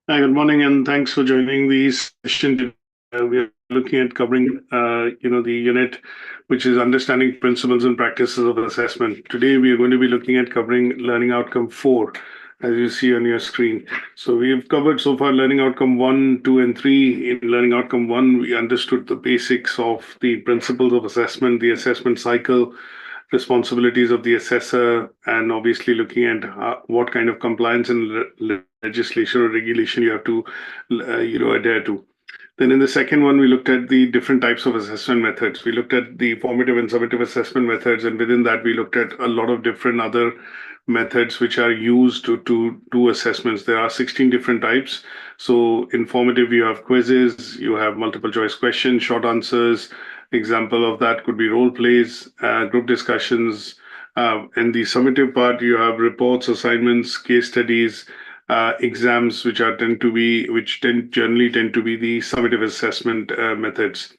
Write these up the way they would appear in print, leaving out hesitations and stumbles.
Hi, good morning, and thanks for joining the session today. We are looking at covering, the unit, which is understanding principles and practices of assessment. Today, we are going to be looking at covering learning outcome 4, as you see on your screen. So we've covered so far learning outcome 1, 2, and 3. In learning outcome 1, we understood the basics of the principles of assessment, the assessment cycle, responsibilities of the assessor, and obviously looking at what kind of compliance and legislation or regulation you have to, adhere to. Then in the second one, we looked at the different types of assessment methods. We looked at the formative and summative assessment methods, and within that, we looked at a lot of different other methods which are used to do assessments. There are 16 different types. So in formative, you have quizzes, you have multiple choice questions, short answers. Example of that could be role plays, group discussions. In the summative part, you have reports, assignments, case studies, exams, which generally tend to be the summative assessment methods.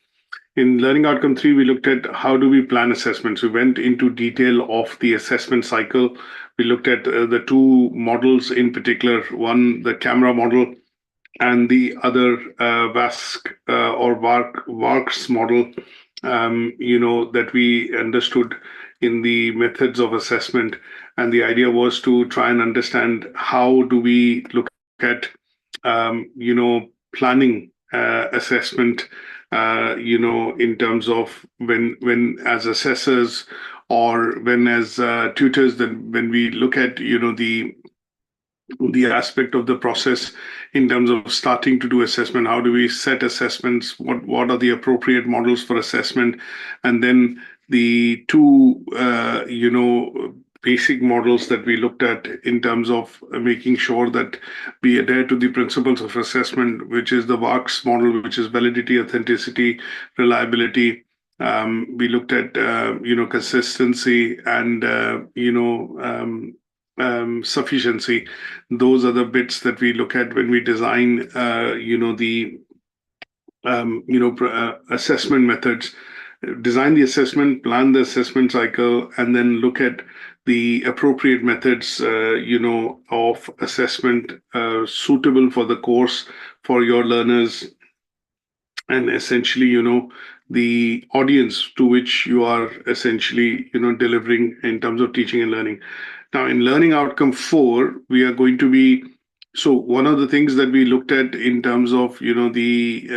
In learning outcome 3, we looked at how do we plan assessments. We went into detail of the assessment cycle. We looked at the two models in particular, one, the camera model, and the other VASC or VARCS model, that we understood in the methods of assessment. And the idea was to try and understand how do we look at, planning assessment, in terms of when as assessors or when as tutors, then when we look at, the aspect of the process in terms of starting to do assessment. How do we set assessments? What are the appropriate models for assessment? And then the two, basic models that we looked at in terms of making sure that we adhere to the principles of assessment, which is the VARCS model, which is validity, authenticity, reliability. We looked at, consistency and, sufficiency. Those are the bits that we look at when we design, the assessment methods. Design the assessment, plan the assessment cycle, and then look at the appropriate methods, of assessment suitable for the course for your learners, and essentially, the audience to which you are essentially, delivering in terms of teaching and learning. Now, in learning outcome 4, we are going to be, so one of the things that we looked at in terms of, the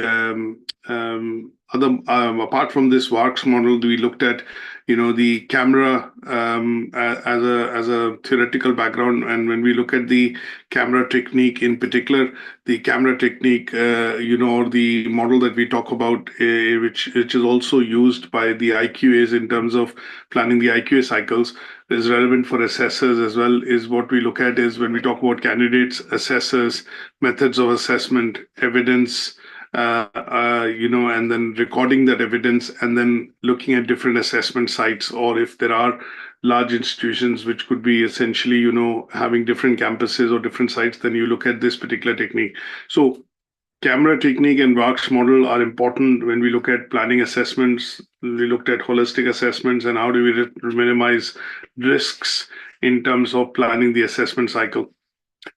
other, apart from this VARCS model, we looked at, the camera as a theoretical background. And when we look at the camera technique in particular, the camera technique, or the model that we talk about, which is also used by the IQAs in terms of planning the IQA cycles, is relevant for assessors as well. Is what we look at is when we talk about candidates, assessors, methods of assessment, evidence, and then recording that evidence, and then looking at different assessment sites, or if there are large institutions which could be essentially, having different campuses or different sites, then you look at this particular technique. So camera technique and VARCS model are important when we look at planning assessments. We looked at holistic assessments and how do we minimize risks in terms of planning the assessment cycle.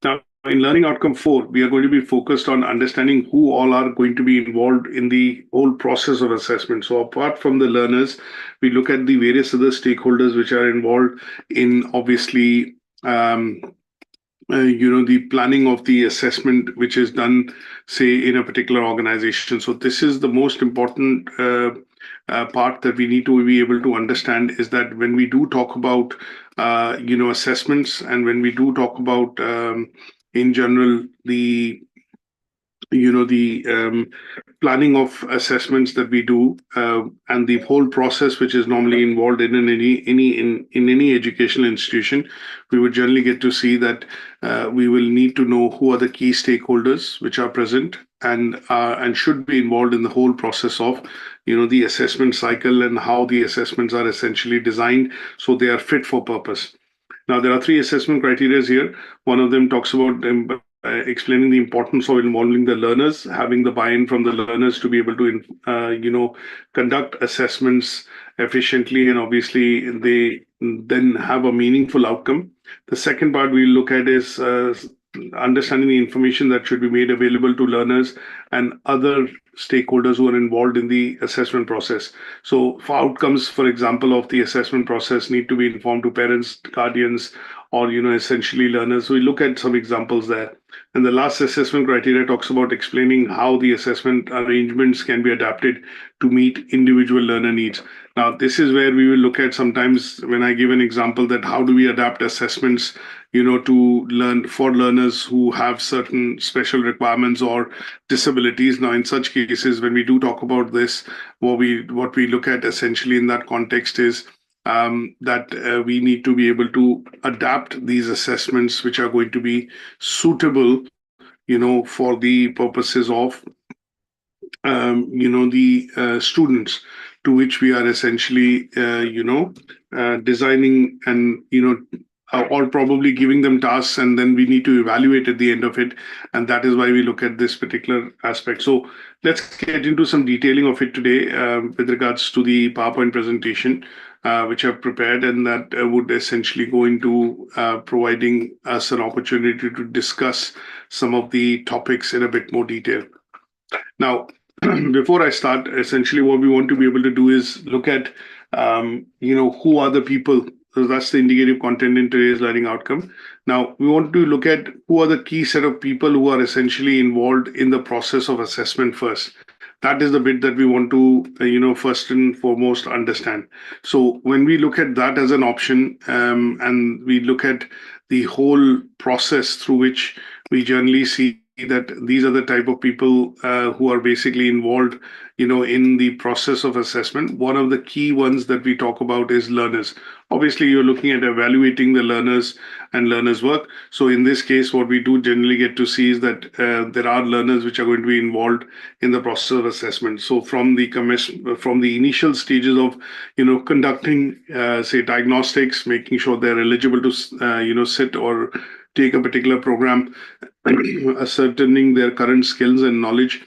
Now, in learning outcome 4, we are going to be focused on understanding who all are going to be involved in the whole process of assessment. So apart from the learners, we look at the various other stakeholders which are involved in, obviously, the planning of the assessment, which is done, say, in a particular organization. So this is the most important part that we need to be able to understand, is that when we do talk about, assessments, and when we do talk about, in general, the planning of assessments that we do, and the whole process which is normally involved in any educational institution, we would generally get to see that we will need to know who are the key stakeholders which are present and should be involved in the whole process of, the assessment cycle, and how the assessments are essentially designed so they are fit for purpose. Now, there are 3 assessment criteria here. One of them talks about explaining the importance of involving the learners, having the buy-in from the learners to be able to, conduct assessments efficiently, and obviously they then have a meaningful outcome. The second part we look at is understanding the information that should be made available to learners and other stakeholders who are involved in the assessment process. So, for outcomes, for example, of the assessment process need to be informed to parents, guardians, or essentially learners. So we look at some examples there. And the last assessment criteria talks about explaining how the assessment arrangements can be adapted to meet individual learner needs. Now, this is where we will look at sometimes when I give an example that how do we adapt assessments, to learn for learners who have certain special requirements or disabilities. Now, in such cases, when we do talk about this, what we look at essentially in that context is that we need to be able to adapt these assessments, which are going to be suitable, for the purposes of the students to which we are essentially, designing and, or probably giving them tasks, and then we need to evaluate at the end of it. And that is why we look at this particular aspect. So let's get into some detailing of it today with regards to the PowerPoint presentation, which I've prepared, and that would essentially go into providing us an opportunity to discuss some of the topics in a bit more detail. Now, before I start, essentially what we want to be able to do is look at, who are the people. So that's the indicative content in today's learning outcome. Now, we want to look at who are the key set of people who are essentially involved in the process of assessment first. That is the bit that we want to, first and foremost understand. So when we look at that as an option, and we look at the whole process through which we generally see that these are the type of people who are basically involved, in the process of assessment. One of the key ones that we talk about is learners. Obviously, you're looking at evaluating the learners and learners' work. So in this case, what we do generally get to see is that there are learners which are going to be involved in the process of assessment. So from the initial stages of, conducting, say, diagnostics, making sure they're eligible to, sit or take a particular program, ascertaining their current skills and knowledge,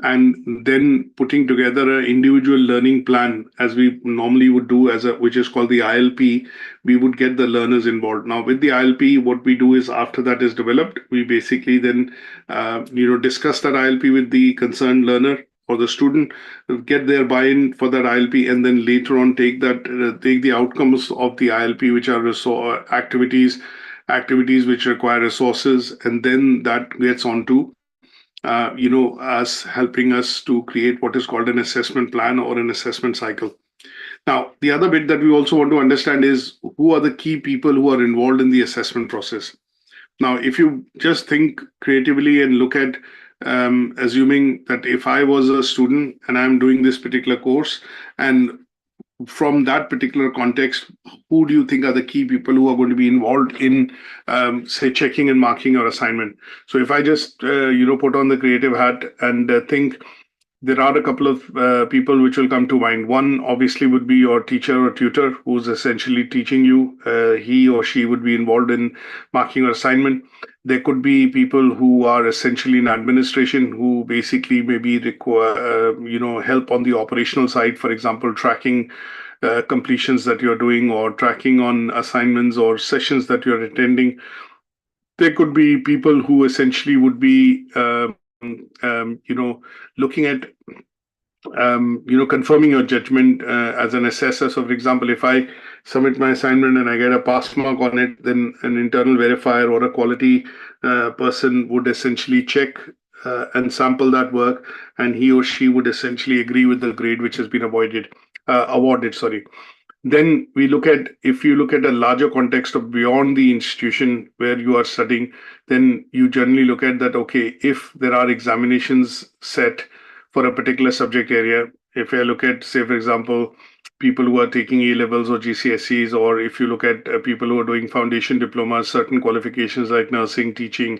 and then putting together an individual learning plan as we normally would do, which is called the ILP. We would get the learners involved. Now with the ILP, what we do is after that is developed, we basically then discuss that ILP with the concerned learner or the student, get their buy-in for that ILP, and then later on take the outcomes of the ILP, which are activities which require resources, and then that gets onto us helping us to create what is called an assessment plan or an assessment cycle. Now, the other bit that we also want to understand is who are the key people who are involved in the assessment process. Now, if you just think creatively and look at assuming that if I was a student and I'm doing this particular course, and from that particular context, who do you think are the key people who are going to be involved in, say, checking and marking your assignment? So if I just, put on the creative hat and think, there are a couple of people which will come to mind. One obviously would be your teacher or tutor who's essentially teaching you. He or she would be involved in marking your assignment. There could be people who are essentially in administration who basically maybe require, help on the operational side, for example, tracking completions that you're doing or tracking on assignments or sessions that you're attending. There could be people who essentially would be, looking at, confirming your judgment as an assessor. So, for example, if I submit my assignment and I get a pass mark on it, then an internal verifier or a quality person would essentially check and sample that work, and he or she would essentially agree with the grade which has been awarded. Then we look at, if you look at a larger context of beyond the institution where you are studying, then you generally look at that, okay, if there are examinations set for a particular subject area, if I look at, say, for example, people who are taking A-levels or GCSEs, or if you look at people who are doing foundation diplomas, certain qualifications like nursing, teaching,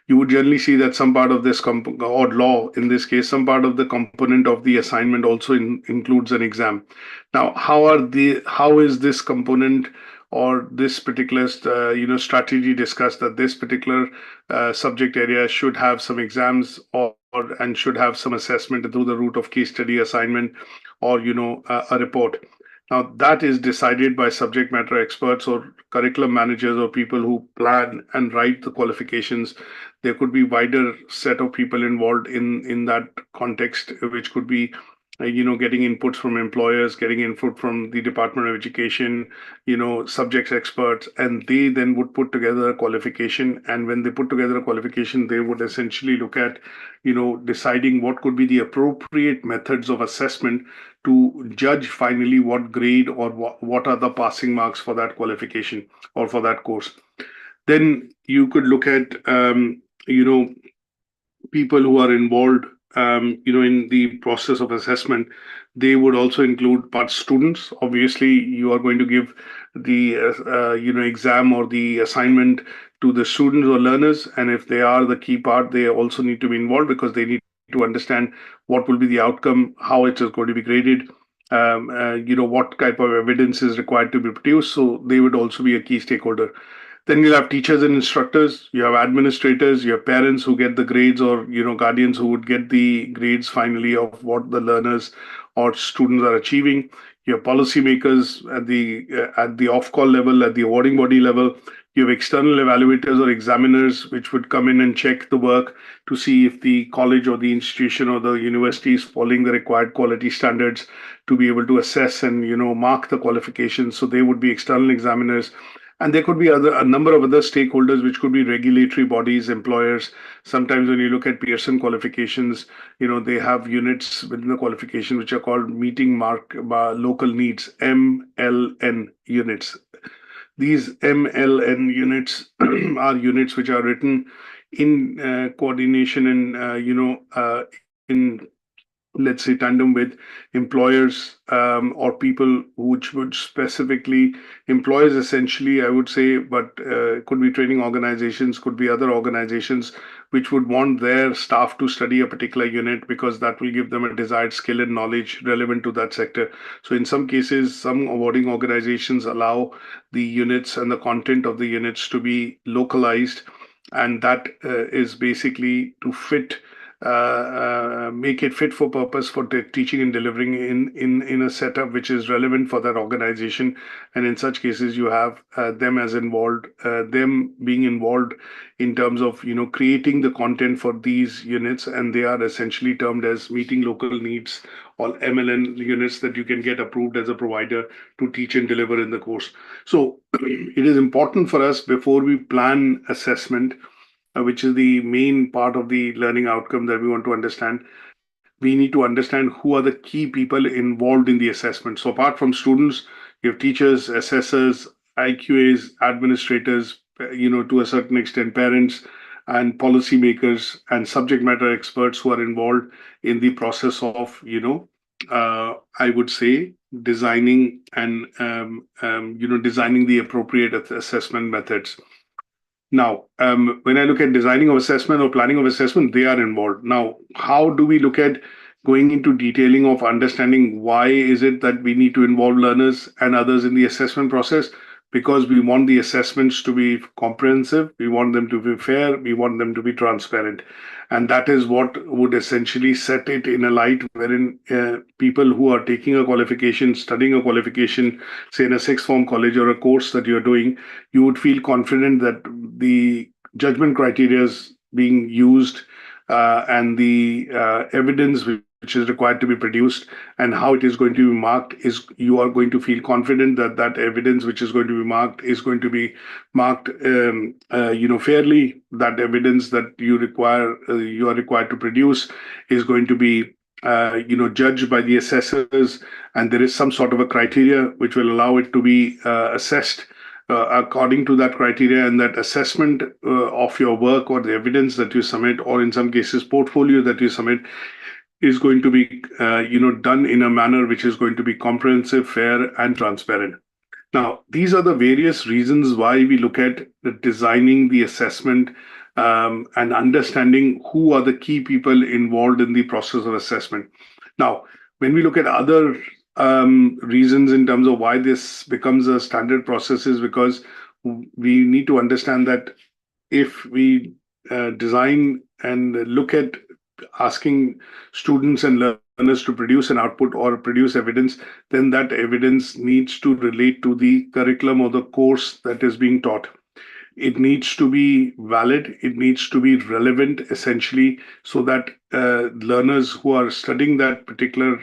you would generally see that some part of this or law, in this case, some part of the component of the assignment also includes an exam. Now, how is this component or this particular strategy discussed that this particular subject area should have some exams and should have some assessment through the route of case study assignment or a report. Now, that is decided by subject matter experts or curriculum managers or people who plan and write the qualifications. There could be wider set of people involved in that context, which could be getting inputs from employers, getting input from the Department of Education, subjects experts, and they then would put together a qualification. And when they put together a qualification, they would essentially look at, deciding what could be the appropriate methods of assessment to judge finally what grade or what are the passing marks for that qualification or for that course. Then you could look at, people who are involved, in the process of assessment. They would also include part students. Obviously, you are going to give the exam or the assignment to the students or learners, and if they are the key part, they also need to be involved because they need to understand what will be the outcome, how it is going to be graded, what type of evidence is required to be produced. So they would also be a key stakeholder. Then you'll have teachers and instructors, you have administrators, you have parents who get the grades, or guardians who would get the grades finally of what the learners or students are achieving. You have policymakers at the off-call level, at the awarding body level. You have external evaluators or examiners which would come in and check the work to see if the college or the institution or the university is following the required quality standards to be able to assess and mark the qualifications. So they would be external examiners. And there could be a number of other stakeholders, which could be regulatory bodies, employers. Sometimes when you look at Pearson qualifications, they have units within the qualification which are called meeting mark local needs, MLN units. These MLN units are units which are written in coordination and in, let's say, tandem with employers, or people which would specifically, employers essentially, I would say, but could be training organizations, could be other organizations which would want their staff to study a particular unit because that will give them a desired skill and knowledge relevant to that sector. So in some cases, some awarding organizations allow the units and the content of the units to be localized, and that is basically to make it fit for purpose for teaching and delivering in a setup which is relevant for that organization. And in such cases, you have them being involved in terms of creating the content for these units, and they are essentially termed as meeting local needs, or MLN units, that you can get approved as a provider to teach and deliver in the course. So it is important for us, before we plan assessment, which is the main part of the learning outcome that we want to understand, we need to understand who are the key people involved in the assessment. So apart from students, you have teachers, assessors, IQAs, administrators, to a certain extent, parents and policymakers and subject matter experts who are involved in the process of, I would say, designing and, designing the appropriate assessment methods. Now, when I look at designing of assessment or planning of assessment, they are involved. Now, how do we look at going into detailing of understanding why is it that we need to involve learners and others in the assessment process? Because we want the assessments to be comprehensive, we want them to be fair, we want them to be transparent. And that is what would essentially set it in a light wherein people who are taking a qualification, studying a qualification, say in a sixth form college or a course that you're doing, you would feel confident that the judgment criteria is being used, and the evidence which is required to be produced and how it is going to be marked, is you are going to feel confident that that evidence which is going to be marked is going to be marked fairly. That evidence that you are required to produce is going to be judged by the assessors, and there is some sort of a criteria which will allow it to be assessed according to that criteria, and that assessment of your work or the evidence that you submit, or in some cases portfolio that you submit, is going to be done in a manner which is going to be comprehensive, fair, and transparent. Now, these are the various reasons why we look at designing the assessment, and understanding who are the key people involved in the process of assessment. Now, when we look at other reasons in terms of why this becomes a standard process, is because we need to understand that if we design and look at asking students and learners to produce an output or produce evidence, then that evidence needs to relate to the curriculum or the course that is being taught. It needs to be valid, it needs to be relevant essentially, so that learners who are studying that particular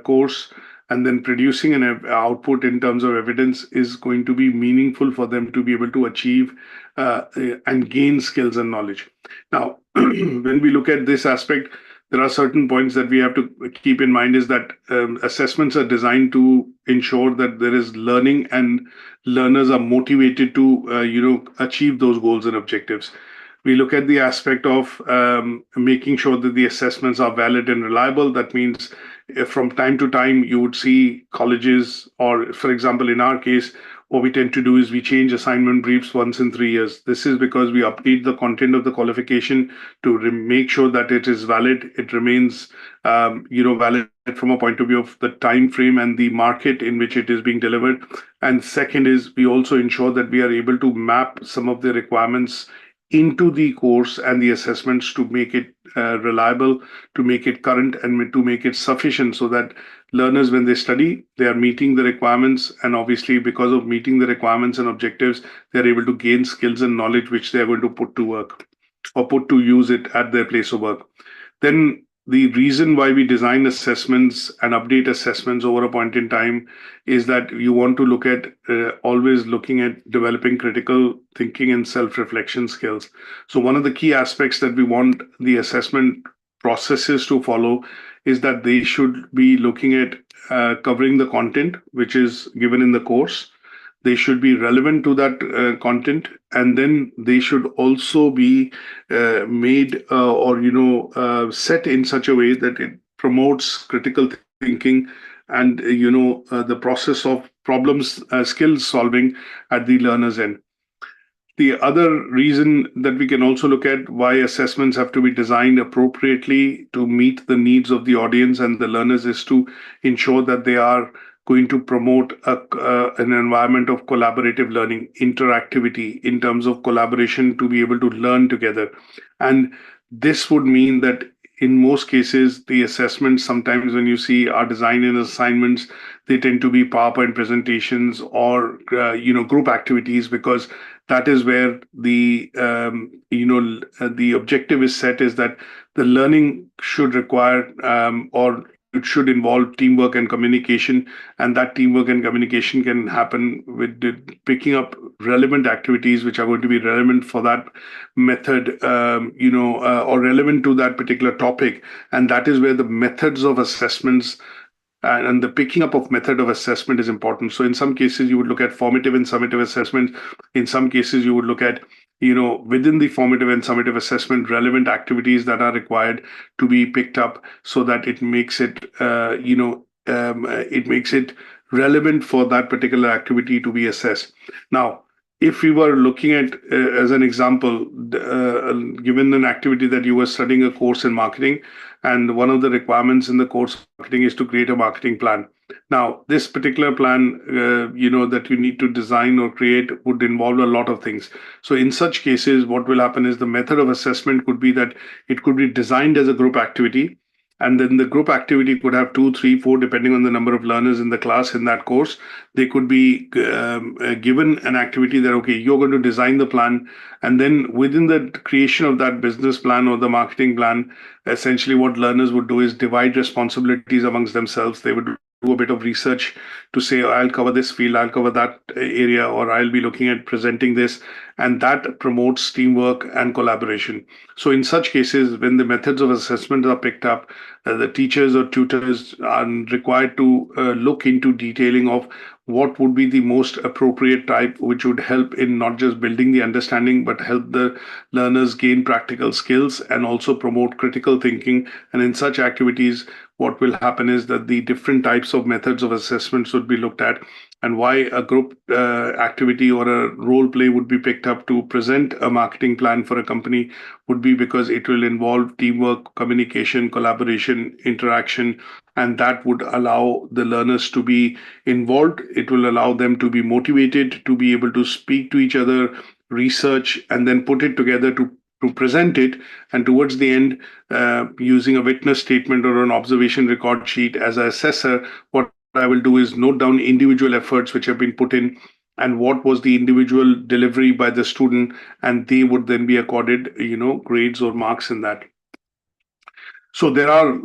course and then producing an output in terms of evidence is going to be meaningful for them to be able to achieve uh, and gain skills and knowledge. Now, when we look at this aspect, there are certain points that we have to keep in mind is that assessments are designed to ensure that there is learning and learners are motivated to achieve those goals and objectives. We look at the aspect of making sure that the assessments are valid and reliable. That means from time to time you would see colleges, or for example in our case, what we tend to do is we change assignment briefs once in 3 years. This is because we update the content of the qualification to make sure that it is valid, it remains valid from a point of view of the time frame and the market in which it is being delivered. And second is we also ensure that we are able to map some of the requirements into the course and the assessments to make it reliable, to make it current, and to make it sufficient, so that learners, when they study, they are meeting the requirements. And obviously, because of meeting the requirements and objectives, they're able to gain skills and knowledge which they are going to put to work or put to use it at their place of work. Then the reason why we design assessments and update assessments over a point in time is that you want to look at always looking at developing critical thinking and self-reflection skills. So one of the key aspects that we want the assessment processes to follow is that they should be looking at covering the content which is given in the course. They should be relevant to that content, and then they should also be made set in such a way that it promotes critical thinking and the process of problems skills solving at the learner's end. The other reason that we can also look at why assessments have to be designed appropriately to meet the needs of the audience and the learners is to ensure that they are going to promote an environment of collaborative learning, interactivity in terms of collaboration to be able to learn together. And this would mean that in most cases, the assessments, sometimes when you see are designed in assignments, they tend to be PowerPoint presentations or group activities, because that is where the the objective is set, is that the learning should require or it should involve teamwork and communication, and that teamwork and communication can happen with picking up relevant activities which are going to be relevant for that method, or relevant to that particular topic. And that is where the methods of assessments and the picking up of method of assessment is important. So in some cases, you would look at formative and summative assessment. In some cases, you would look at within the formative and summative assessment, relevant activities that are required to be picked up so that it makes it, it makes it relevant for that particular activity to be assessed. Now, if we were looking at, as an example, given an activity that you were studying a course in marketing, and one of the requirements in the course of marketing is to create a marketing plan. Now, this particular plan, that you need to design or create would involve a lot of things. So in such cases, what will happen is the method of assessment could be that it could be designed as a group activity. And then the group activity could have 2, 3, 4, depending on the number of learners in the class in that course. They could be given an activity that, okay, you're going to design the plan. And then within the creation of that business plan or the marketing plan, essentially what learners would do is divide responsibilities amongst themselves. They would do a bit of research to say, I'll cover this field, I'll cover that area, or I'll be looking at presenting this. And that promotes teamwork and collaboration. So in such cases, when the methods of assessment are picked up, the teachers or tutors are required to look into detailing of what would be the most appropriate type, which would help in not just building the understanding, but help the learners gain practical skills and also promote critical thinking. And in such activities, what will happen is that the different types of methods of assessments would be looked at, and why a group activity or a role play would be picked up to present a marketing plan for a company would be because it will involve teamwork, communication, collaboration, interaction, and that would allow the learners to be involved. It will allow them to be motivated, to be able to speak to each other, research, and then put it together to to present it, and towards the end, using a witness statement or an observation record sheet as an assessor, what I will do is note down individual efforts which have been put in and what was the individual delivery by the student, and they would then be accorded, grades or marks in that. So there are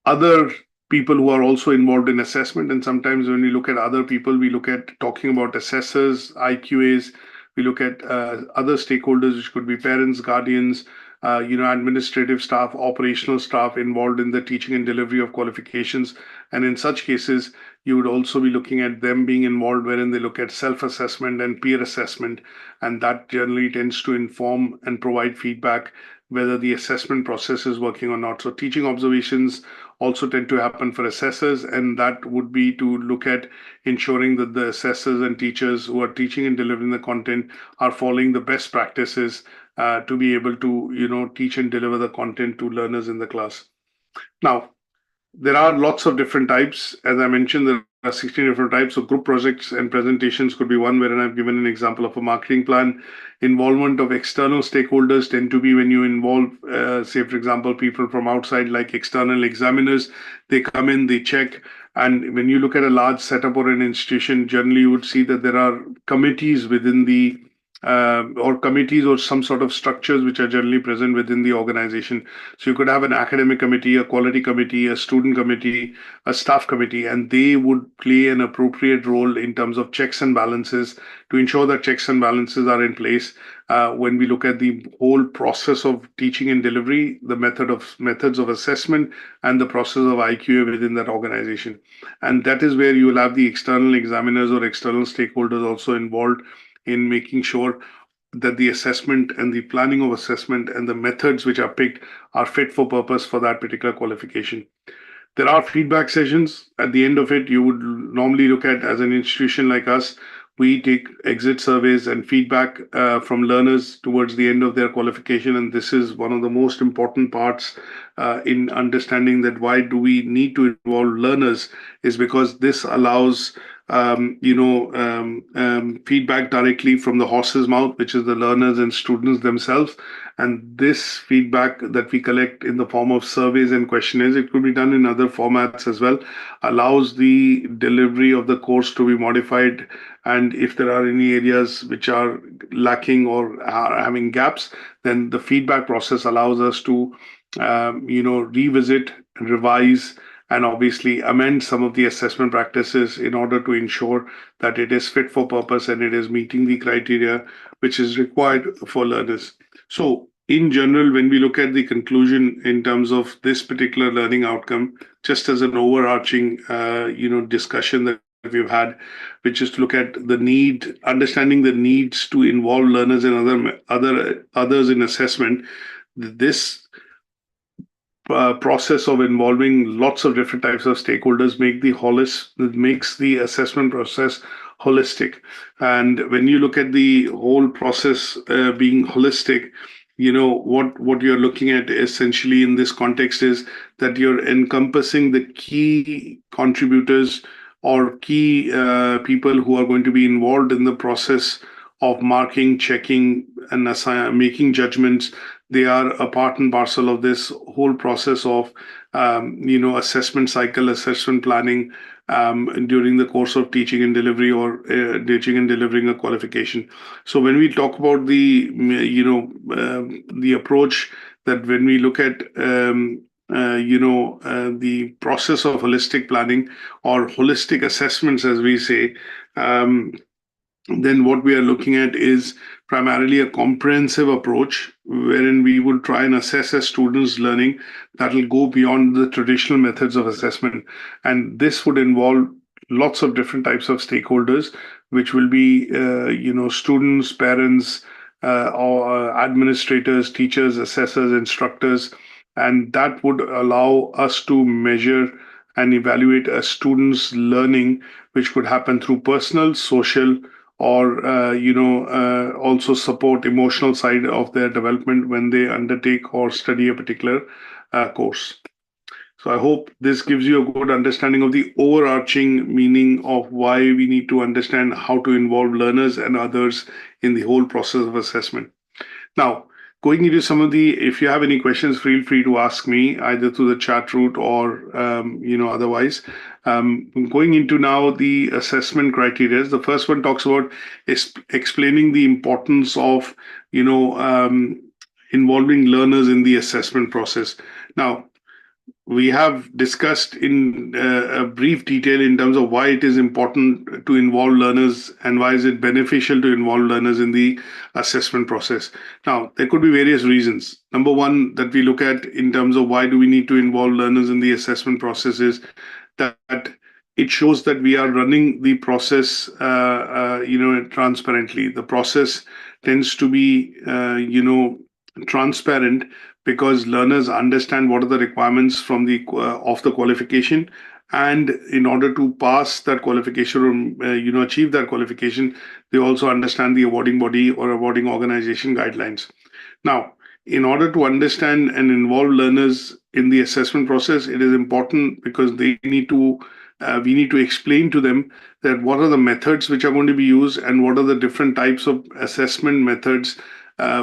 other people who are also involved in assessment. And sometimes when we look at other people, we look at talking about assessors, IQAs, we look at other stakeholders, which could be parents, guardians, administrative staff, operational staff involved in the teaching and delivery of qualifications. And in such cases, you would also be looking at them being involved, wherein they look at self-assessment and peer assessment. And that generally tends to inform and provide feedback whether the assessment process is working or not. So teaching observations also tend to happen for assessors, and that would be to look at ensuring that the assessors and teachers who are teaching and delivering the content are following the best practices to be able to, teach and deliver the content to learners in the class. Now, there are lots of different types. As I mentioned, there are 16 different types. So group projects and presentations could be one, wherein I've given an example of a marketing plan. Involvement of external stakeholders tend to be when you involve, say, for example, people from outside, like external examiners. They come in, they check. And when you look at a large setup or an institution, generally you would see that there are committees within the or committees or some sort of structures which are generally present within the organization. So you could have an academic committee, a quality committee, a student committee, a staff committee, and they would play an appropriate role in terms of checks and balances to ensure that checks and balances are in place. When we look at the whole process of teaching and delivery, the methods of assessment, and the process of IQA within that organization. And that is where you will have the external examiners or external stakeholders also involved in making sure that the assessment and the planning of assessment and the methods which are picked are fit for purpose for that particular qualification. There are feedback sessions. At the end of it, you would normally look at, as an institution like us, we take exit surveys and feedback from learners towards the end of their qualification. And this is one of the most important parts in understanding that why do we need to involve learners, is because this allows feedback directly from the horse's mouth, which is the learners and students themselves. And this feedback that we collect in the form of surveys and questionnaires, it could be done in other formats as well, allows the delivery of the course to be modified. And if there are any areas which are lacking or are having gaps, then the feedback process allows us to, revisit, revise, and obviously amend some of the assessment practices in order to ensure that it is fit for purpose and it is meeting the criteria which is required for learners. So in general, when we look at the conclusion in terms of this particular learning outcome, just as an overarching, discussion that we've had, which is to look at the need, understanding the needs to involve learners and others in assessment. This process of involving lots of different types of stakeholders makes the assessment process holistic. And when you look at the whole process being holistic, what you're looking at essentially in this context is that you're encompassing the key contributors or key people who are going to be involved in the process of marking, checking, and making judgments. They are a part and parcel of this whole process of, assessment cycle, assessment planning during the course of teaching and delivery or teaching and delivering a qualification. So when we talk about the approach that when we look at, the process of holistic planning or holistic assessments, as we say, then what we are looking at is primarily a comprehensive approach wherein we will try and assess a student's learning that will go beyond the traditional methods of assessment. And this would involve lots of different types of stakeholders, which will be, students, parents, or administrators, teachers, assessors, instructors. And that would allow us to measure and evaluate a student's learning, which could happen through personal, social, or also support emotional side of their development when they undertake or study a particular course. So I hope this gives you a good understanding of the overarching meaning of why we need to understand how to involve learners and others in the whole process of assessment. Now, going into some of the, if you have any questions, feel free to ask me either through the chat route or, otherwise. Going into now the assessment criteria. The first one talks about explaining the importance of, involving learners in the assessment process. Now, we have discussed in a brief detail in terms of why it is important to involve learners and why is it beneficial to involve learners in the assessment process. Now, there could be various reasons. Number one that we look at in terms of why do we need to involve learners in the assessment process is that it shows that we are running the process, transparently. The process tends to be, transparent because learners understand what are the requirements from the of the qualification, and in order to pass that qualification or achieve that qualification, they also understand the awarding body or awarding organization guidelines. Now, in order to understand and involve learners in the assessment process, it is important because they need to we need to explain to them that what are the methods which are going to be used and what are the different types of assessment methods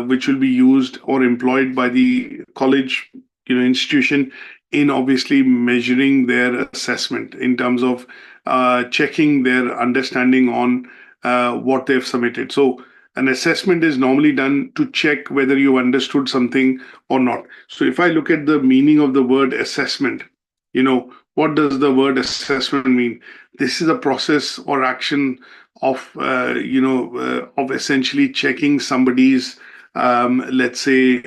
which will be used or employed by the college, institution in obviously measuring their assessment in terms of checking their understanding on what they've submitted. So an assessment is normally done to check whether you understood something or not. So if I look at the meaning of the word assessment, what does the word assessment mean? This is a process or action of, of essentially checking somebody's, let's say,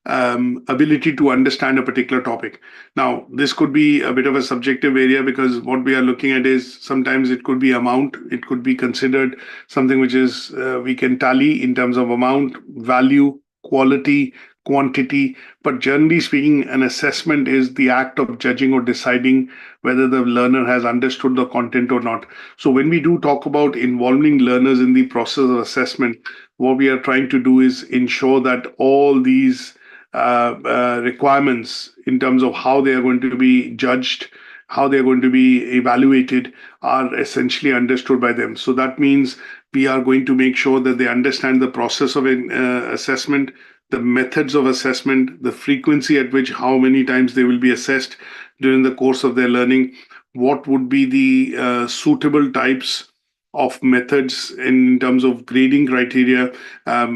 ability to understand a particular topic. Now, this could be a bit of a subjective area because what we are looking at is sometimes it could be amount, it could be considered something which is we can tally in terms of amount, value, quality, quantity. But generally speaking, an assessment is the act of judging or deciding whether the learner has understood the content or not. So when we do talk about involving learners in the process of assessment, what we are trying to do is ensure that all these requirements in terms of how they are going to be judged, how they are going to be evaluated, are essentially understood by them. So that means we are going to make sure that they understand the process of an assessment, the methods of assessment, the frequency at which how many times they will be assessed during the course of their learning, what would be the suitable types of methods in terms of grading criteria.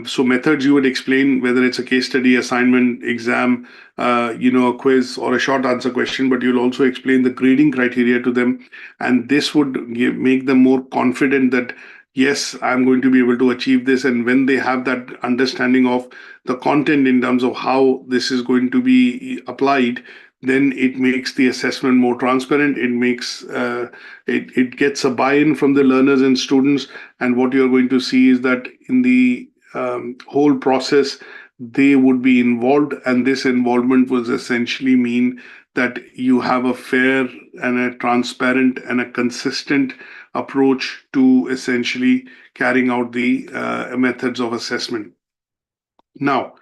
So methods you would explain whether it's a case study, assignment, exam, a quiz or a short answer question, but you'll also explain the grading criteria to them. And this would make them more confident that, yes, I'm going to be able to achieve this. And when they have that understanding of the content in terms of how this is going to be applied, then it makes the assessment more transparent. It makes it gets a buy-in from the learners and students. And what you're going to see is that in the whole process, they would be involved, and this involvement will essentially mean that you have a fair and a transparent and a consistent approach to essentially carrying out the methods of assessment. Now,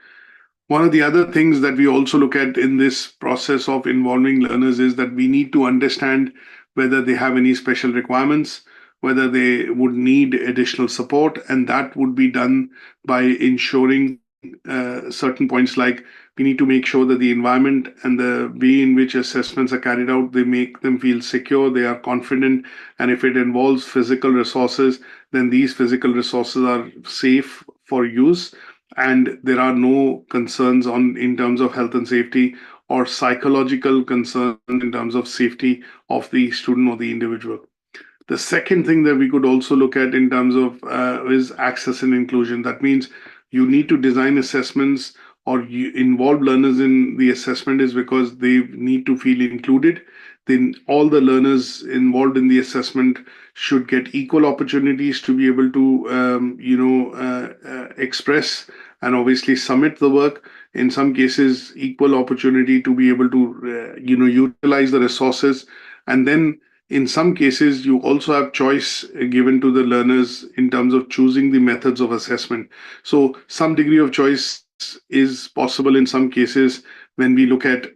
one of the other things that we also look at in this process of involving learners is that we need to understand whether they have any special requirements, whether they would need additional support, and that would be done by ensuring certain points like we need to make sure that the environment and the way in which assessments are carried out, they make them feel secure, they are confident, and if it involves physical resources, then these physical resources are safe for use, and there are no concerns in terms of health and safety or psychological concerns in terms of safety of the student or the individual. The second thing that we could also look at in terms of is access and inclusion. That means you need to design assessments or you involve learners in the assessment is because they need to feel included. Then all the learners involved in the assessment should get equal opportunities to be able to, express and obviously submit the work. In some cases, equal opportunity to be able to, utilize the resources. And then in some cases, you also have choice given to the learners in terms of choosing the methods of assessment. So some degree of choice is possible in some cases when we look at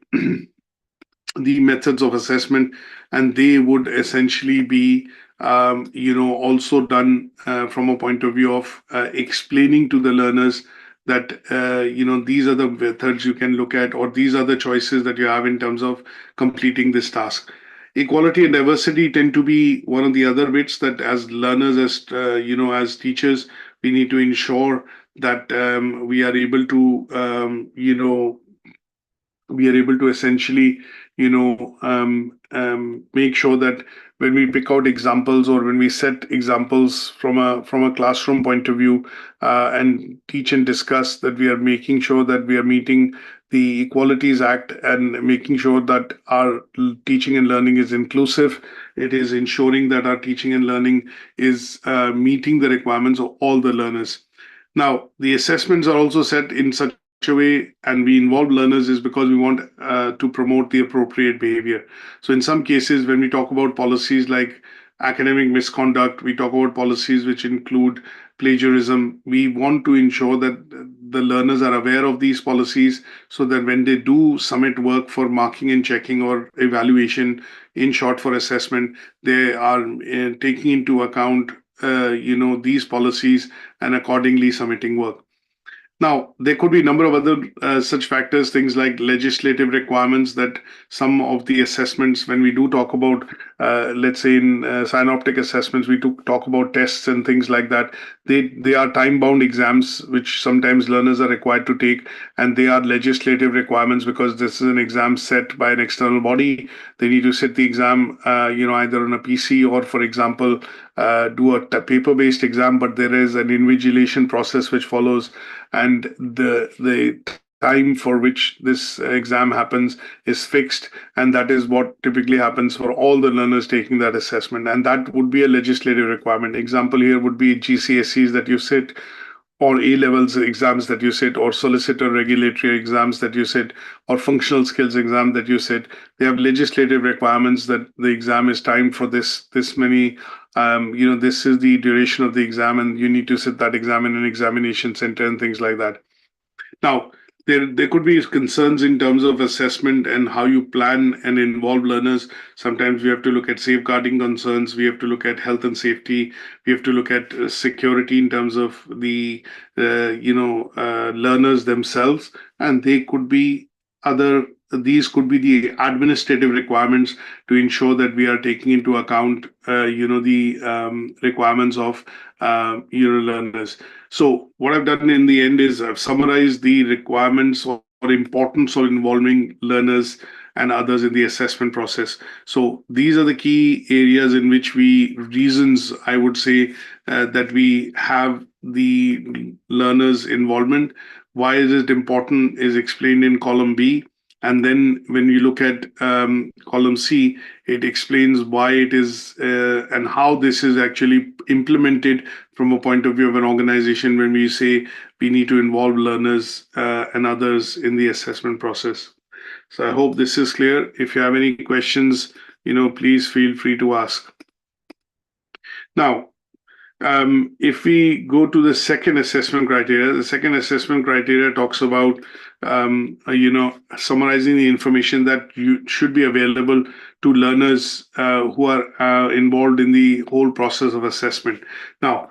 the methods of assessment, and they would essentially be also done from a point of view of explaining to the learners that these are the methods you can look at, or these are the choices that you have in terms of completing this task. Equality and diversity tend to be one of the other bits that, as learners, as teachers, we need to ensure that we are able to essentially make sure that when we pick out examples, or when we set examples from a classroom point of view, and teach and discuss, that we are making sure that we are meeting the Equalities Act, and making sure that our teaching and learning is inclusive. It is ensuring that our teaching and learning is meeting the requirements of all the learners. Now, the assessments are also set in such a way, and we involve learners, is because we want to promote the appropriate behavior. So, in some cases, when we talk about policies like academic misconduct, we talk about policies which include plagiarism. We want to ensure that the learners are aware of these policies, so that when they do submit work for marking and checking or evaluation, in short for assessment, they are taking into account these policies, and accordingly submitting work. Now, there could be a number of other such factors, things like legislative requirements, that some of the assessments, when we do talk about, let's say in synoptic assessments, we talk about tests and things like that. They are time-bound exams, which sometimes learners are required to take, and they are legislative requirements because this is an exam set by an external body. They need to sit the exam, either on a PC, or, for example, do a paper-based exam, but there is an invigilation process which follows, and the time for which this exam happens is fixed, and that is what typically happens for all the learners taking that assessment, and that would be a legislative requirement. Example here would be GCSEs that you sit, or A levels exams that you sit, or solicitor regulatory exams that you sit, or functional skills exam that you sit. They have legislative requirements that the exam is timed for this many. This is the duration of the exam, and you need to sit that exam in an examination center and things like that. Now, there could be concerns in terms of assessment and how you plan and involve learners. Sometimes we have to look at safeguarding concerns. We have to look at health and safety. We have to look at security in terms of the learners themselves, and they could be other. These could be the administrative requirements to ensure that we are taking into account, the requirements of learners. So what I've done in the end is I've summarized the requirements or importance of involving learners and others in the assessment process. So these are the key areas in which reasons, I would say, that we have the learners' involvement. Why is it important is explained in column B. And then when you look at column C, it explains why it is and how this is actually implemented from a point of view of an organization, when we say we need to involve learners and others in the assessment process. So I hope this is clear. If you have any questions, please feel free to ask. Now, if we go to the second assessment criteria, the second assessment criteria talks about, summarizing the information that should be available to learners who are involved in the whole process of assessment. Now,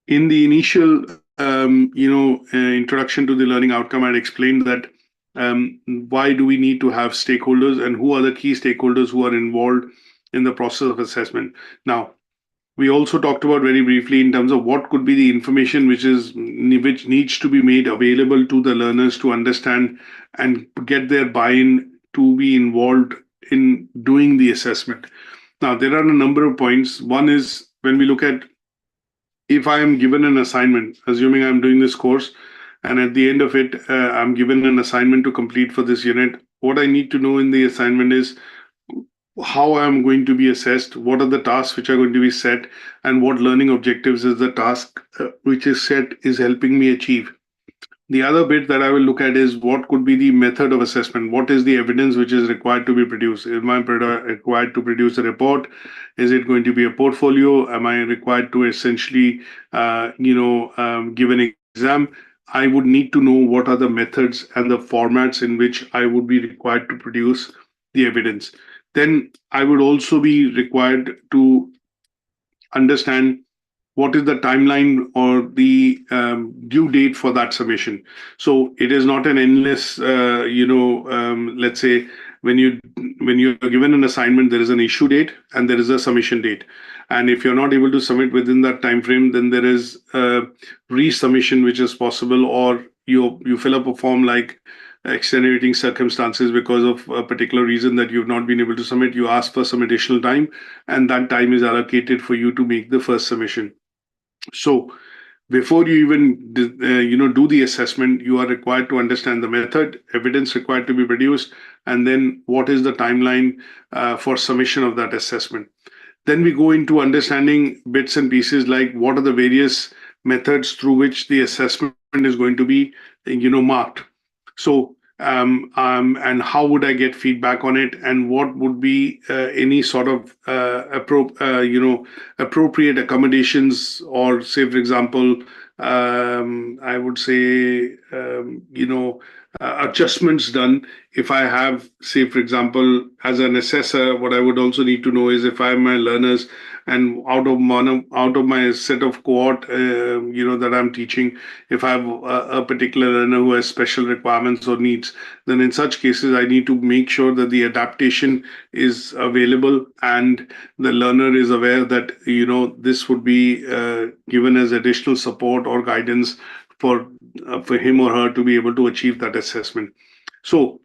in the initial, introduction to the learning outcome, I'd explained that why do we need to have stakeholders, and who are the key stakeholders who are involved in the process of assessment. Now, we also talked about very briefly in terms of what could be the information which needs to be made available to the learners to understand and get their buy-in to be involved in doing the assessment. Now, there are a number of points. One is, when we look at, if I am given an assignment, assuming I'm doing this course, and at the end of it, I'm given an assignment to complete for this unit, what I need to know in the assignment is how I'm going to be assessed, what are the tasks which are going to be set, and what learning objectives is the task which is set is helping me achieve. The other bit that I will look at is what could be the method of assessment. What is the evidence which is required to be produced? Am I required to produce a report? Is it going to be a portfolio? Am I required to essentially, give an exam? I would need to know what are the methods and the formats in which I would be required to produce the evidence. Then I would also be required to understand what is the timeline or the due date for that submission. So it is not an endless, let's say when you're given an assignment, there is an issue date and there is a submission date. And if you're not able to submit within that time frame, then there is a resubmission which is possible, or you fill up a form like extenuating circumstances because of a particular reason that you've not been able to submit. You ask for some additional time, and that time is allocated for you to make the first submission. So before you even do the assessment, you are required to understand the method, evidence required to be produced, and then what is the timeline for submission of that assessment. Then we go into understanding bits and pieces like what are the various methods through which the assessment is going to be marked. So and how would I get feedback on it, and what would be any sort of appropriate accommodations, or say, for example, I would say, adjustments done. If I have, say, for example, as an assessor, what I would also need to know is if I have my learners, and out of my set of cohort, that I'm teaching, if I have a particular learner who has special requirements or needs, then in such cases, I need to make sure that the adaptation is available and the learner is aware that, this would be given as additional support or guidance for him or her to be able to achieve that assessment. So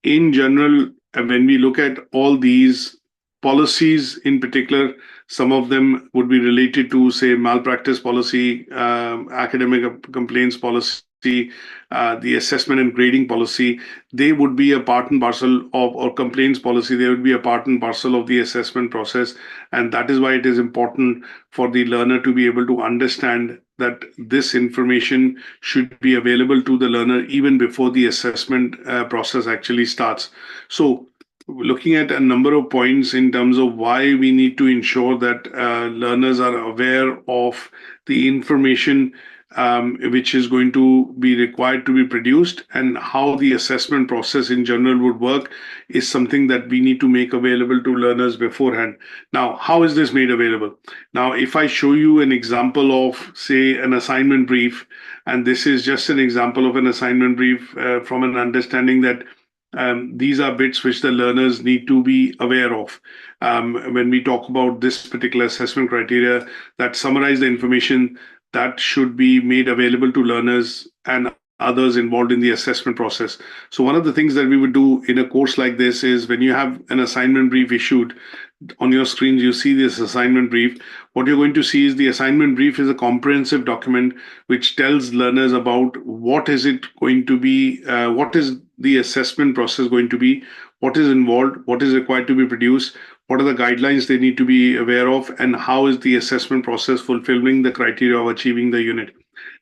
in general, when we look at all these policies in particular, some of them would be related to, say, malpractice policy, academic complaints policy, the assessment and grading policy. They would be a part and parcel of, or complaints policy, they would be a part and parcel of the assessment process. And that is why it is important for the learner to be able to understand that this information should be available to the learner even before the assessment process actually starts. So looking at a number of points in terms of why we need to ensure that learners are aware of the information which is going to be required to be produced, and how the assessment process in general would work, is something that we need to make available to learners beforehand. Now, how is this made available? Now, if I show you an example of, say, an assignment brief, and this is just an example of an assignment brief from an understanding that these are bits which the learners need to be aware of when we talk about this particular assessment criteria that summarize the information that should be made available to learners and others involved in the assessment process. So one of the things that we would do in a course like this is, when you have an assignment brief issued, on your screens you see this assignment brief. What you're going to see is the assignment brief is a comprehensive document which tells learners about what is it going to be, what is the assessment process going to be, what is involved, what is required to be produced, what are the guidelines they need to be aware of, and how is the assessment process fulfilling the criteria of achieving the unit.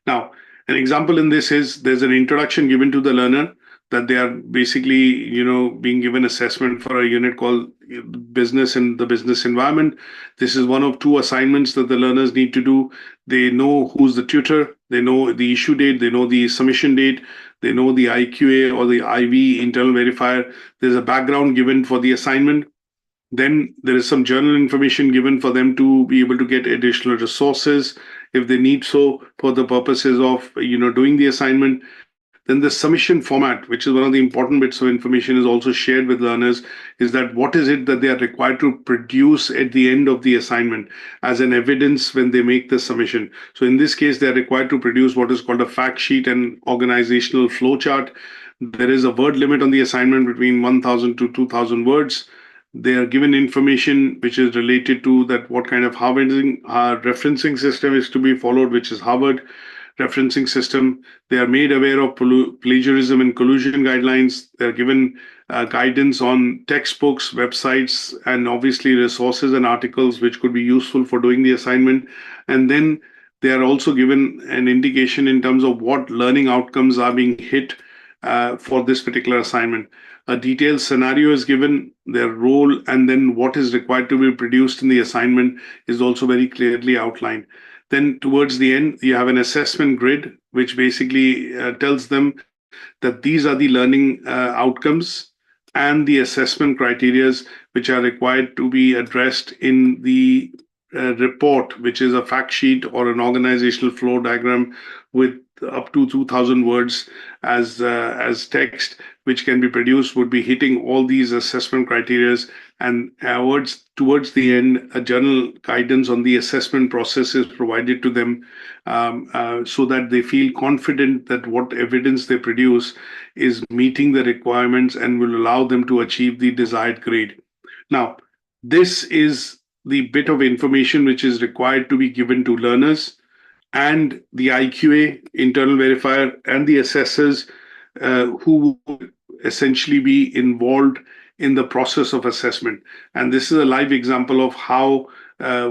Now, an example in this is there's an introduction given to the learner that they are basically, being given assessment for a unit called business and the business environment. This is one of two assignments that the learners need to do. They know who's the tutor, they know the issue date, they know the submission date, they know the IQA or the IV internal verifier. There's a background given for the assignment. Then there is some journal information given for them to be able to get additional resources if they need so for the purposes of doing the assignment. Then the submission format, which is one of the important bits of information, is also shared with learners, is that what is it that they are required to produce at the end of the assignment as an evidence when they make the submission. So in this case, they are required to produce what is called a fact sheet and organizational flow chart. There is a word limit on the assignment between 1,000 to 2,000 words. They are given information which is related to that, what kind of referencing system is to be followed, which is Harvard referencing system. They are made aware of plagiarism and collusion guidelines. They're given guidance on textbooks, websites, and obviously resources and articles which could be useful for doing the assignment. And then they are also given an indication in terms of what learning outcomes are being hit for this particular assignment. A detailed scenario is given, their role, and then what is required to be produced in the assignment is also very clearly outlined. Then towards the end, you have an assessment grid, which basically tells them that these are the learning outcomes and the assessment criteria which are required to be addressed in the report, which is a fact sheet or an organizational flow diagram with up to 2,000 words as text, which can be produced, would be hitting all these assessment criteria. And towards the end, a general guidance on the assessment process is provided to them, so that they feel confident that what evidence they produce is meeting the requirements and will allow them to achieve the desired grade. Now, this is the bit of information which is required to be given to learners, and the IQA, internal verifier, and the assessors who would essentially be involved in the process of assessment. And this is a live example of how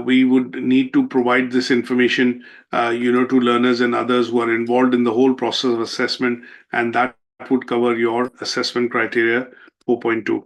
we would need to provide this information, to learners and others who are involved in the whole process of assessment, and that would cover your assessment criteria 4.2.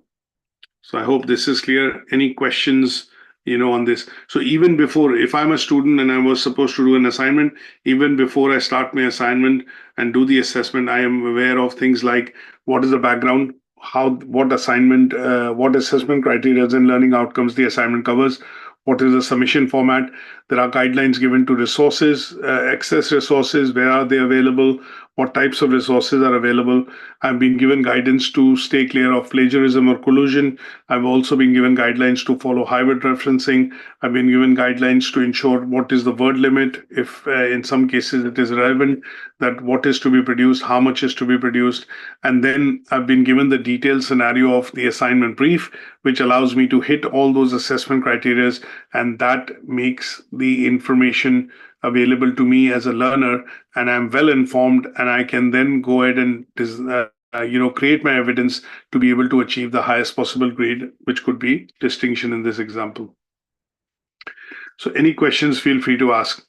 So I hope this is clear. Any questions, on this? So even before, if I'm a student and I was supposed to do an assignment, even before I start my assignment and do the assessment, I am aware of things like what is the background, what assignment, what assessment criteria and learning outcomes the assignment covers, what is the submission format. There are guidelines given to resources, access resources, where are they available, what types of resources are available. I've been given guidance to stay clear of plagiarism or collusion. I've also been given guidelines to follow hybrid referencing. I've been given guidelines to ensure what is the word limit, if in some cases it is relevant, that what is to be produced, how much is to be produced. And then I've been given the detailed scenario of the assignment brief, which allows me to hit all those assessment criteria, and that makes the information available to me as a learner, and I'm well informed, and I can then go ahead and create my evidence to be able to achieve the highest possible grade, which could be distinction in this example. So any questions, feel free to ask.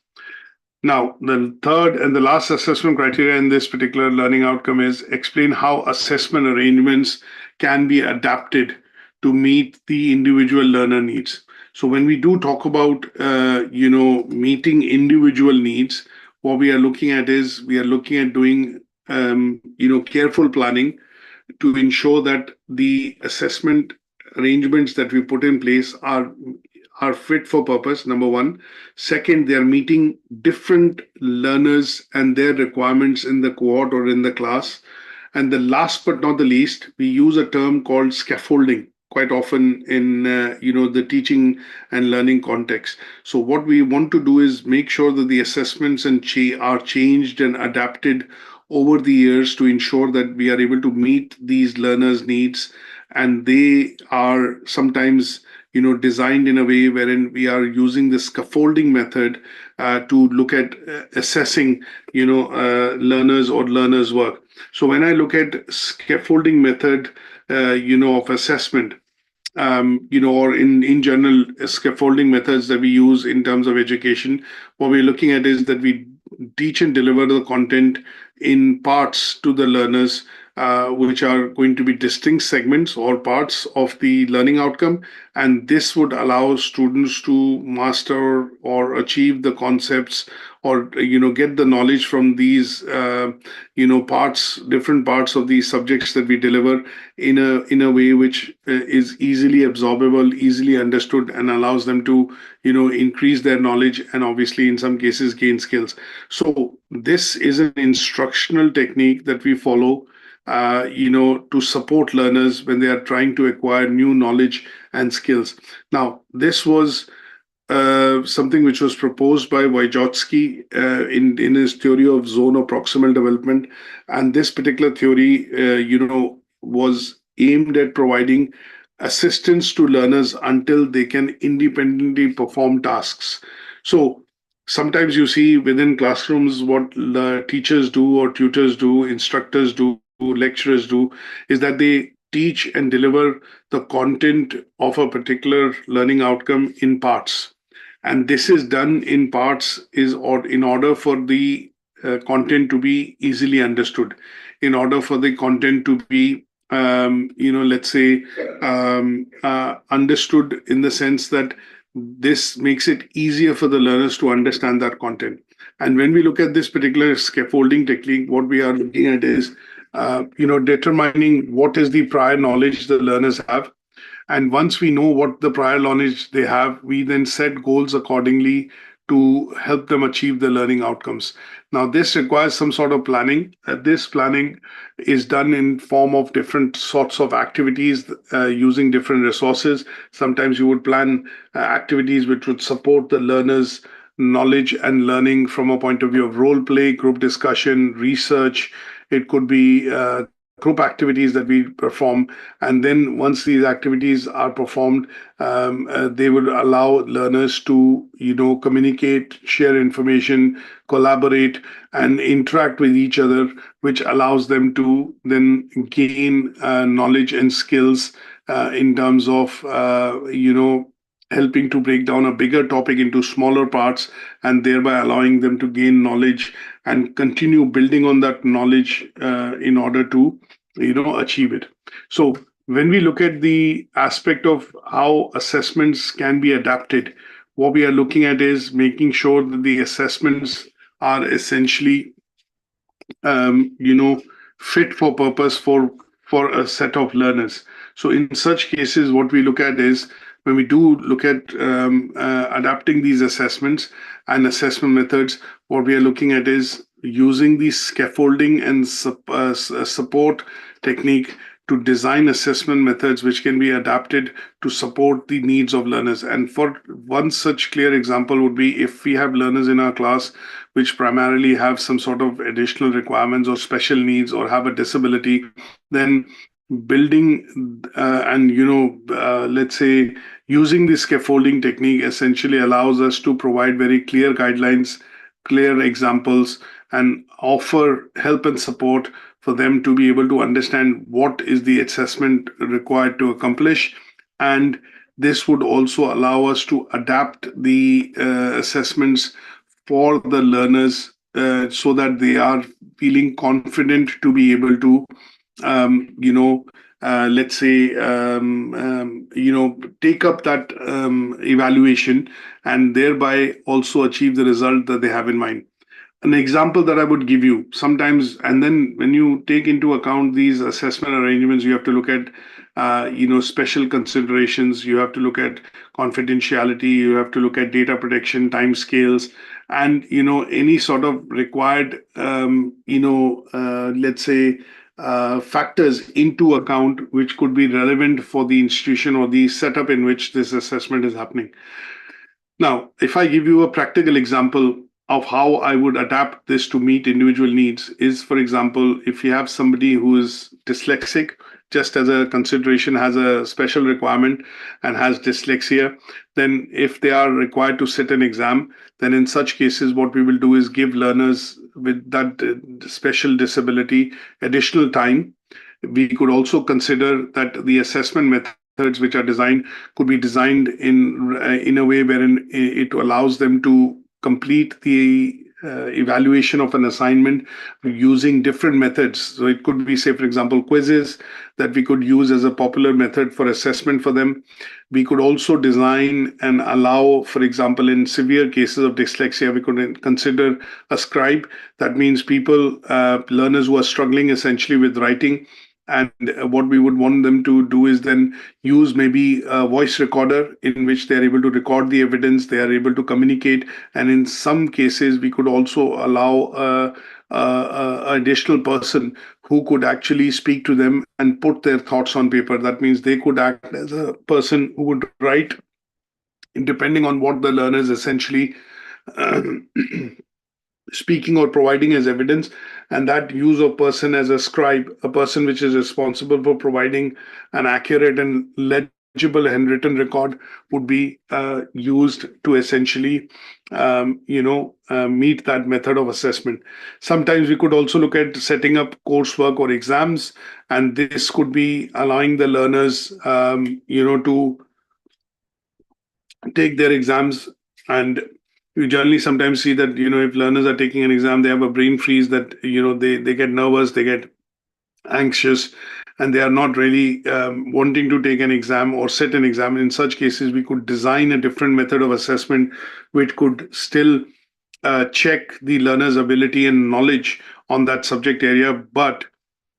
Now, the third and the last assessment criteria in this particular learning outcome is explain how assessment arrangements can be adapted to meet the individual learner needs. So when we do talk about, meeting individual needs, what we are looking at is we are looking at doing, careful planning to ensure that the assessment arrangements that we put in place are fit for purpose, number one. Second, they are meeting different learners and their requirements in the cohort or in the class. And the last but not the least, we use a term called scaffolding quite often in the teaching and learning context. So what we want to do is make sure that the assessments are changed and adapted over the years to ensure that we are able to meet these learners' needs, and they are sometimes designed in a way wherein we are using the scaffolding method to look at assessing learners or learners' work. So when I look at scaffolding method of assessment, or in general scaffolding methods that we use in terms of education, what we're looking at is that we teach and deliver the content in parts to the learners, which are going to be distinct segments or parts of the learning outcome. And this would allow students to master or achieve the concepts, or get the knowledge from these different parts of these subjects that we deliver in a way which is easily absorbable, easily understood, and allows them to increase their knowledge and obviously in some cases gain skills. So this is an instructional technique that we follow to support learners when they are trying to acquire new knowledge and skills. Now, this was something which was proposed by Vygotsky in his theory of zone or proximal development. And this particular theory, was aimed at providing assistance to learners until they can independently perform tasks. So sometimes you see within classrooms what the teachers do or tutors do, instructors do, lecturers do, is that they teach and deliver the content of a particular learning outcome in parts. And this is done in parts in order for the content to be easily understood, in order for the content to be, let's say, understood in the sense that this makes it easier for the learners to understand that content. And when we look at this particular scaffolding technique, what we are looking at is determining what is the prior knowledge the learners have. And once we know what the prior knowledge they have, we then set goals accordingly to help them achieve the learning outcomes. Now, this requires some sort of planning. This planning is done in form of different sorts of activities using different resources. Sometimes you would plan activities which would support the learners' knowledge and learning from a point of view of role play, group discussion, research. It could be group activities that we perform. And then once these activities are performed, they would allow learners to, communicate, share information, collaborate, and interact with each other, which allows them to then gain knowledge and skills in terms of, helping to break down a bigger topic into smaller parts, and thereby allowing them to gain knowledge and continue building on that knowledge in order to achieve it. So when we look at the aspect of how assessments can be adapted, what we are looking at is making sure that the assessments are essentially fit for purpose for a set of learners. So in such cases, what we look at is, when we do look at adapting these assessments and assessment methods, what we are looking at is using the scaffolding and support technique to design assessment methods which can be adapted to support the needs of learners. And for one such clear example would be, if we have learners in our class which primarily have some sort of additional requirements or special needs or have a disability, then building and let's say using the scaffolding technique essentially allows us to provide very clear guidelines, clear examples, and offer help and support for them to be able to understand what is the assessment required to accomplish. And this would also allow us to adapt the assessments for the learners so that they are feeling confident to be able to let's say, take up that evaluation and thereby also achieve the result that they have in mind. An example that I would give you sometimes, and then when you take into account these assessment arrangements, you have to look at, special considerations. You have to look at confidentiality. You have to look at data protection, time scales, and any sort of required, let's say, factors into account which could be relevant for the institution or the setup in which this assessment is happening. Now, if I give you a practical example of how I would adapt this to meet individual needs is, for example, if you have somebody who is dyslexic, just as a consideration, has a special requirement and has dyslexia, then if they are required to sit an exam, then in such cases, what we will do is give learners with that special disability additional time. We could also consider that the assessment methods which are designed could be designed in a way wherein it allows them to complete the evaluation of an assignment using different methods. So it could be, say, for example, quizzes that we could use as a popular method for assessment for them. We could also design and allow, for example, in severe cases of dyslexia, we could consider a scribe. That means people, learners who are struggling essentially with writing. And what we would want them to do is then use maybe a voice recorder in which they are able to record the evidence, they are able to communicate. And in some cases, we could also allow an additional person who could actually speak to them and put their thoughts on paper. That means they could act as a person who would write, depending on what the learners essentially speaking or providing as evidence, and that use of person as a scribe, a person which is responsible for providing an accurate and legible handwritten record, would be used to essentially meet that method of assessment. Sometimes we could also look at setting up coursework or exams, and this could be allowing the learners to take their exams. And you generally sometimes see that, if learners are taking an exam, they have a brain freeze, that, they get nervous, they get anxious, and they are not really wanting to take an exam or sit an exam. In such cases, we could design a different method of assessment which could still check the learner's ability and knowledge on that subject area, but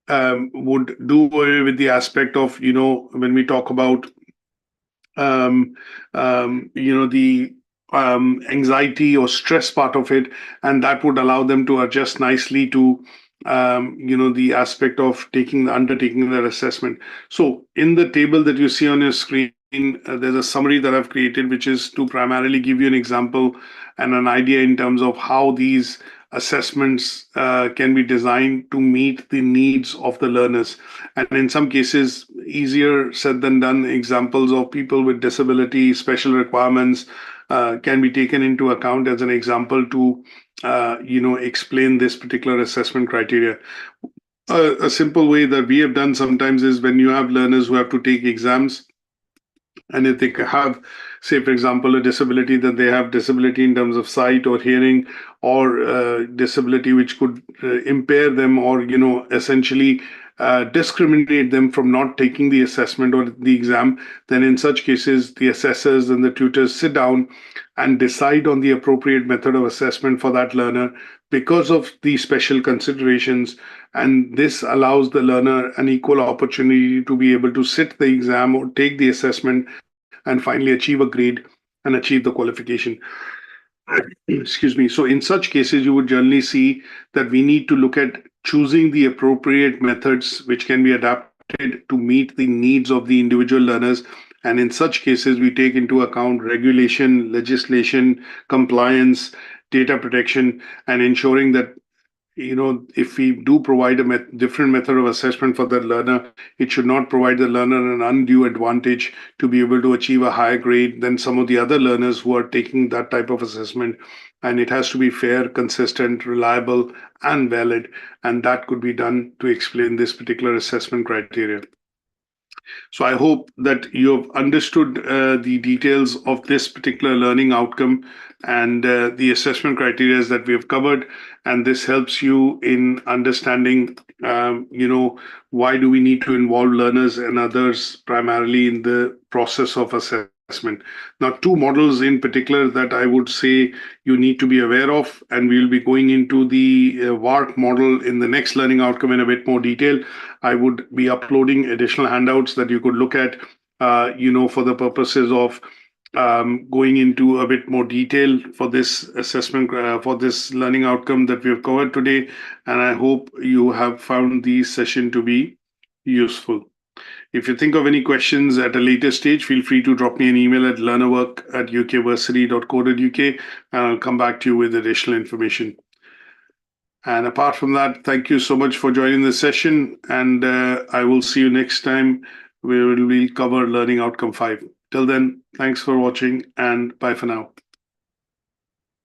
would do away with the aspect of, when we talk about, um, the anxiety or stress part of it, and that would allow them to adjust nicely to, the aspect of undertaking their assessment. So, in the table that you see on your screen, there's a summary that I've created, which is to primarily give you an example and an idea in terms of how these assessments can be designed to meet the needs of the learners. And in some cases, easier said than done, examples of people with disability, special requirements can be taken into account as an example to, explain this particular assessment criteria. A simple way that we have done sometimes is when you have learners who have to take exams, and if they have, say, for example, a disability, that they have disability in terms of sight or hearing, or disability which could impair them, or essentially discriminate them from not taking the assessment or the exam, then in such cases the assessors and the tutors sit down and decide on the appropriate method of assessment for that learner because of the special considerations. And this allows the learner an equal opportunity to be able to sit the exam or take the assessment and finally achieve a grade and achieve the qualification. Excuse me. So, in such cases, you would generally see that we need to look at choosing the appropriate methods which can be adapted to meet the needs of the individual learners. And in such cases, we take into account regulation, legislation, compliance, data protection, and ensuring that, if we do provide a different method of assessment for the learner, it should not provide the learner an undue advantage to be able to achieve a higher grade than some of the other learners who are taking that type of assessment. And it has to be fair, consistent, reliable, and valid. And that could be done to explain this particular assessment criteria. So I hope that you have understood the details of this particular learning outcome and the assessment criteria that we have covered. And this helps you in understanding, why do we need to involve learners and others primarily in the process of assessment. Now, two models in particular that I would say you need to be aware of, and we'll be going into the WARC model in the next learning outcome in a bit more detail. I would be uploading additional handouts that you could look at, for the purposes of going into a bit more detail for this assessment, for this learning outcome that we have covered today. And I hope you have found the session to be useful. If you think of any questions at a later stage, feel free to drop me an email at learnerwork@ukversity.co.uk, and I'll come back to you with additional information. And apart from that, thank you so much for joining the session, and I will see you next time where we'll cover Learning Outcome 5. Till then, thanks for watching, and bye for now.